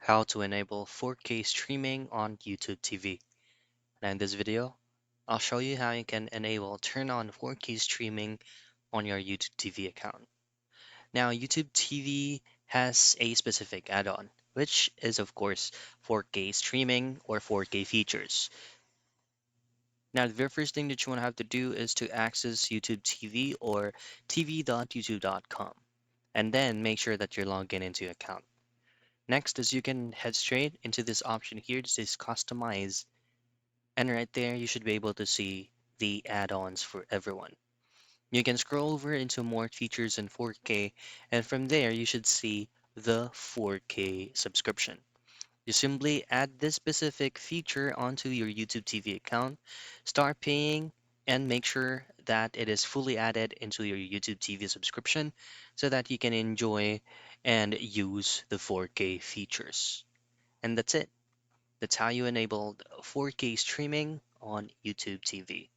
how to enable 4K streaming on YouTube TV. Now in this video, I'll show you how you can enable turn on 4K streaming on your YouTube TV account. Now YouTube TV has a specific add-on, which is of course 4K streaming or 4K features. Now the very first thing that you want to have to do is to access YouTube TV or tv.youtube.com and then make sure that you're logged in into your account. Next is you can head straight into this option here. This is customize. And right there, you should be able to see the add-ons for everyone. You can scroll over into more features in 4K, and from there, you should see the 4K subscription. You simply add this specific feature onto your YouTube TV account, start paying, and make sure that it is fully added into your YouTube TV subscription so that you can enjoy and use the 4K features. And that's it. That's how you enabled 4K streaming on YouTube TV.